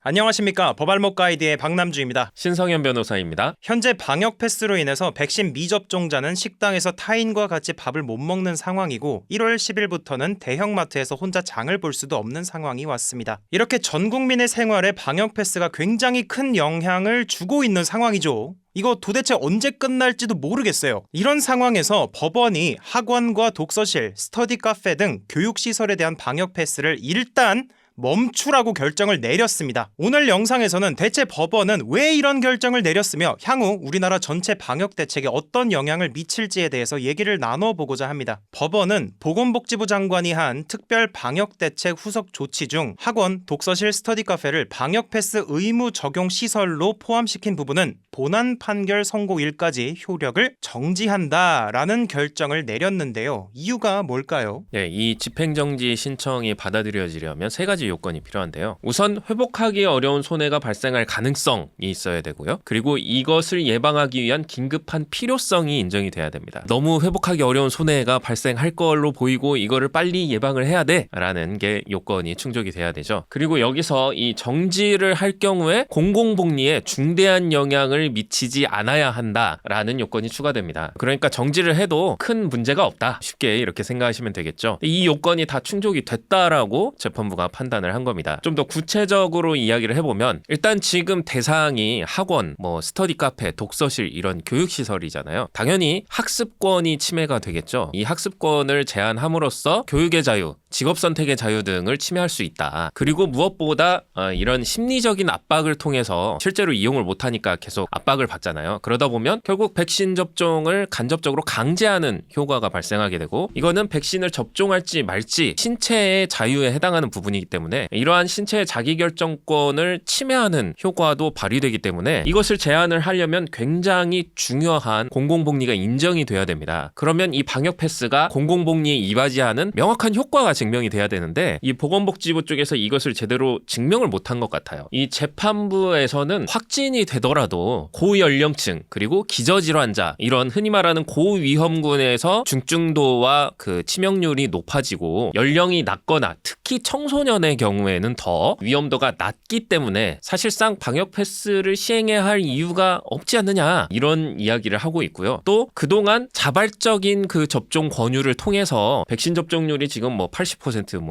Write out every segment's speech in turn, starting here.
안녕하십니까. 법알목 가이드의 박남주입니다. 신성현 변호사입니다. 현재 방역 패스로 인해서 백신 미접종자는 식당에서 타인과 같이 밥을 못 먹는 상황이고 1월 10일부터는 대형마트에서 혼자 장을 볼 수도 없는 상황이 왔습니다. 이렇게 전 국민의 생활에 방역 패스가 굉장히 큰 영향을 주고 있는 상황이죠. 이거 도대체 언제 끝날지도 모르겠어요. 이런 상황에서 법원이 학원과 독서실, 스터디 카페 등 교육시설에 대한 방역 패스를 일단 멈추라고 결정을 내렸습니다. 오늘 영상에서는 대체 법원은 왜 이런 결정을 내렸으며 향후 우리나라 전체 방역 대책에 어떤 영향을 미칠지에 대해서 얘기를 나눠보고자 합니다. 법원은 보건복지부 장관이 한 특별 방역 대책 후속 조치 중 학원, 독서실, 스터디 카페를 방역 패스 의무 적용 시설로 포함시킨 부분은 본안 판결 선고일까지 효력을 정지한다라는 결정을 내렸는데요. 이유가 뭘까요? 네, 이 집행정지 신청이 받아들여지려면 세 가지 요건이 필요한데요. 우선 회복하기 어려운 손해가 발생할 가능성이 있어야 되고요. 그리고 이것을 예방하기 위한 긴급한 필요성이 인정이 돼야 됩니다. 너무 회복하기 어려운 손해가 발생할 걸로 보이고 이거를 빨리 예방을 해야 돼라는 게 요건이 충족이 돼야 되죠. 그리고 여기서 이 정지를 할 경우에 공공복리에 중대한 영향을 미치지 않아야 한다라는 요건이 추가됩니다. 그러니까 정지를 해도 큰 문제가 없다. 쉽게 이렇게 생각하시면 되겠죠. 이 요건이 다 충족이 됐다라고 재판부가 판단을 한 겁니다. 좀 더 구체적으로 이야기를 해보면 일단 지금 대상이 학원, 스터디 카페, 독서실 이런 교육시설이잖아요. 당연히 학습권이 침해가 되겠죠. 이 학습권을 제한함으로써 교육의 자유, 직업선택의 자유 등을 침해할 수 있다. 그리고 무엇보다 이런 심리적인 압박을 통해서 실제로 이용을 못하니까 계속 압박을 받잖아요. 그러다 보면 결국 백신 접종을 간접적으로 강제하는 효과가 발생하게 되고 이거는 백신을 접종할지 말지 신체의 자유에 해당하는 부분이기 때문에 이러한 신체의 자기결정권을 침해하는 효과도 발휘되기 때문에 이것을 제한을 하려면 굉장히 중요한 공공복리가 인정이 돼야 됩니다. 그러면 이 방역 패스가 공공복리에 이바지하는 명확한 효과가 증명이 돼야 되는데 이 보건복지부 쪽에서 이것을 제대로 증명을 못한 것 같아요. 이 재판부에서는 확진이 되더라도 고연령층 그리고 기저질환자 이런 흔히 말하는 고위험군에서 중증도와 그 치명률이 높아지고 연령이 낮거나 특히 청소년의 경우에는 더 위험도가 낮기 때문에 사실상 방역 패스를 시행해야 할 이유가 없지 않느냐 이런 이야기를 하고 있고요. 또 그동안 자발적인 그 접종 권유를 통해서 백신 접종률이 지금 80%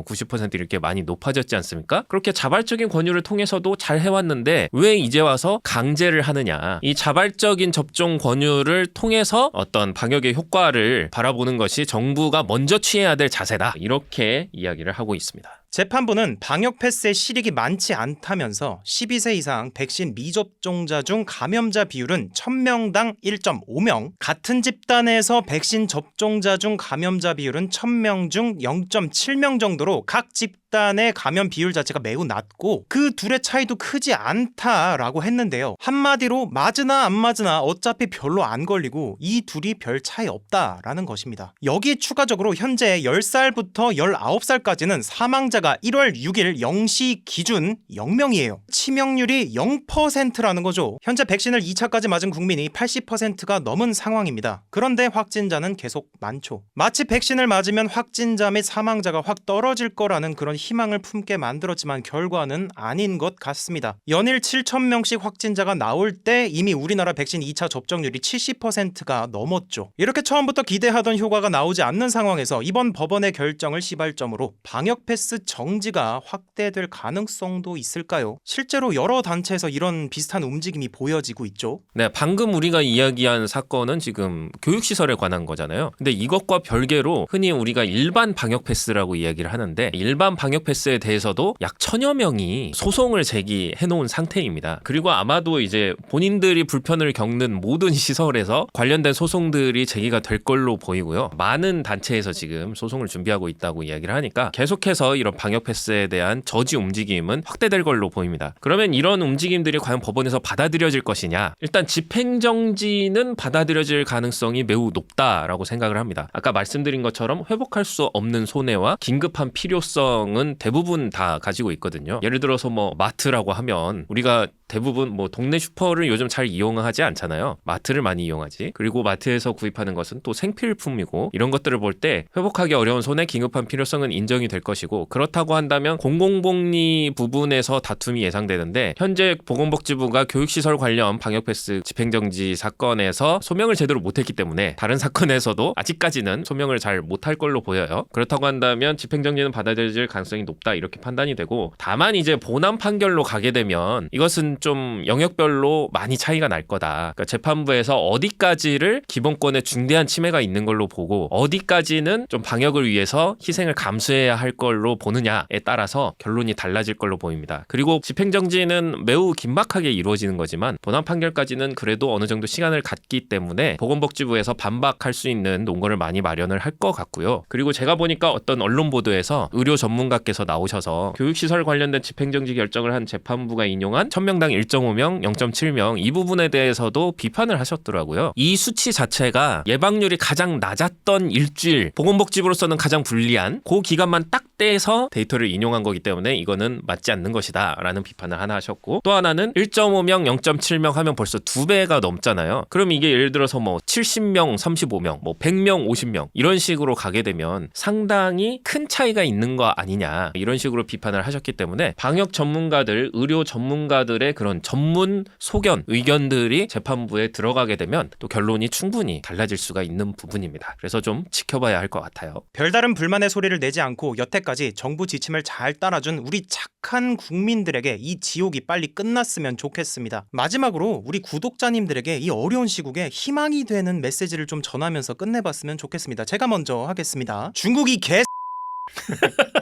90% 이렇게 많이 높아졌지 않습니까? 그렇게 자발적인 권유를 통해서도 잘 해왔는데 왜 이제 와서 강제를 하느냐. 이 자발적인 접종 권유를 통해서 어떤 방역의 효과를 바라보는 것이 정부가 먼저 취해야 될 자세다. 이렇게 이야기를 하고 있습니다. 재판부는 방역 패스의 실익이 많지 않다면서 12세 이상 백신 미접종자 중 감염자 비율은 1000명당 1.5명, 같은 집단에서 백신 접종자 중 감염자 비율은 1000명 중 0.7명 정도로 각 집단의 감염 비율 자체가 매우 낮고 그 둘의 차이도 크지 않다라고 했는데요. 한마디로 맞으나 안 맞으나 어차피 별로 안 걸리고 이 둘이 별 차이 없다라는 것입니다. 여기 추가적으로 현재 10살부터 19살까지는 사망자가 1월 6일 0시 기준 0명이에요. 치명률이 0%라는 거죠. 현재 백신을 2차까지 맞은 국민이 80%가 넘은 상황입니다. 그런데 확진자는 계속 많죠. 마치 백신을 맞으면 확진자 및 사망자가 확 떨어질 거라는 그런 희망을 품게 만들었지만 결과는 아닌 것 같습니다. 연일 7,000명씩 확진자가 나올 때 이미 우리나라 백신 2차 접종률이 70%가 넘었죠. 이렇게 처음부터 기대하던 효과가 나오지 않는 상황에서 이번 법원의 결정을 시발점으로 방역 패스 정지가 확대될 가능성도 있을까요? 실제로 여러 단체에서 이런 비슷한 움직임이 보여지고 있죠. 네, 방금 우리가 이야기한 사건은 지금 교육시설에 관한 거잖아요. 근데 이것과 별개로 흔히 우리가 일반 방역 패스라고 이야기를 하는데 일반 방역 패스에 대해서도 약 1000여 명이 소송을 제기해 놓은 상태입니다. 그리고 아마도 이제 본인들이 불편을 겪는 모든 시설에서 관련된 소송들이 제기가 될 걸로 보이고요. 많은 단체에서 지금 소송을 준비하고 있다고 이야기를 하니까 계속해서 이런 방역 패스에 대한 저지 움직임은 확대될 걸로 보입니다. 그러면 이런 움직임들이 과연 법원에서 받아들여질 것이냐? 일단 집행정지는 받아들여질 가능성이 매우 높다라고 생각을 합니다. 아까 말씀드린 것처럼 회복할 수 없는 손해와 긴급한 필요성은 대부분 다 가지고 있거든요. 예를 들어서 마트라고 하면 우리가 대부분 뭐 동네 슈퍼를 요즘 잘 이용하지 않잖아요. 마트를 많이 이용하지. 그리고 마트에서 구입하는 것은 또 생필품이고 이런 것들을 볼 때 회복하기 어려운 손해 긴급한 필요성은 인정이 될 것이고 그렇다고 한다면 공공복리 부분에서 다툼이 예상되는데 현재 보건복지부가 교육시설 관련 방역패스 집행정지 사건에서 소명을 제대로 못했기 때문에 다른 사건에서도 아직까지는 소명을 잘 못할 걸로 보여요. 그렇다고 한다면 집행정지는 받아들일 가능성이 높다 이렇게 판단이 되고 다만 이제 본안 판결로 가게 되면 이것은 좀 영역별로 많이 차이가 날 거다. 그러니까 재판부에서 어디까지를 기본권에 중대한 침해가 있는 걸로 보고 어디까지는 좀 방역을 위해서 희생을 감수해야 할 걸로 보느냐에 따라서 결론이 달라질 걸로 보입니다. 그리고 집행정지는 매우 긴박하게 이루어지는 거지만 본안 판결까지는 그래도 어느 정도 시간을 갖기 때문에 보건복지부에서 반박할 수 있는 논거를 많이 마련을 할 것 같고요. 그리고 제가 보니까 어떤 언론 보도에서 의료 전문가께서 나오셔서 교육시설 관련된 집행정지 결정을 한 재판부가 인용한 1000명당 1.5명, 0.7명 이 부분에 대해서도 비판을 하셨더라고요. 이 수치 자체가 예방률이 가장 낮았던 일주일, 보건복지부로서는 가장 불리한 그 기간만 딱 떼서 데이터를 인용한 거기 때문에 이거는 맞지 않는 것이다 라는 비판을 하나 하셨고 또 하나는 1.5명, 0.7명 하면 벌써 2배가 넘잖아요. 그럼 이게 예를 들어서 뭐 70명, 35명, 뭐 100명, 50명 이런 식으로 가게 되면 상당히 큰 차이가 있는 거 아니냐 이런 식으로 비판을 하셨기 때문에 방역 전문가들, 의료 전문가들의 그런 전문 소견, 의견들이 재판부에 들어가게 되면 또 결론이 충분히 달라질 수가 있는 부분입니다. 그래서 좀 지켜봐야 할 것 같아요. 별다른 불만의 소리를 내지 않고 여태까지 정부 지침을 잘 따라준 우리 착한 국민들에게 이 지옥이 빨리 끝났으면 좋겠습니다. 마지막으로 우리 구독자님들에게 이 어려운 시국에 희망이 되는 메시지를 좀 전하면서 끝내봤으면 좋겠습니다. 제가 먼저 하겠습니다. 중국이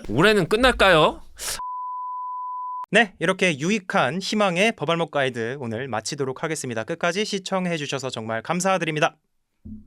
올해는 끝날까요? 네, 이렇게 유익한 희망의 법알목 가이드 오늘 마치도록 하겠습니다. 끝까지 시청해주셔서 정말 감사드립니다.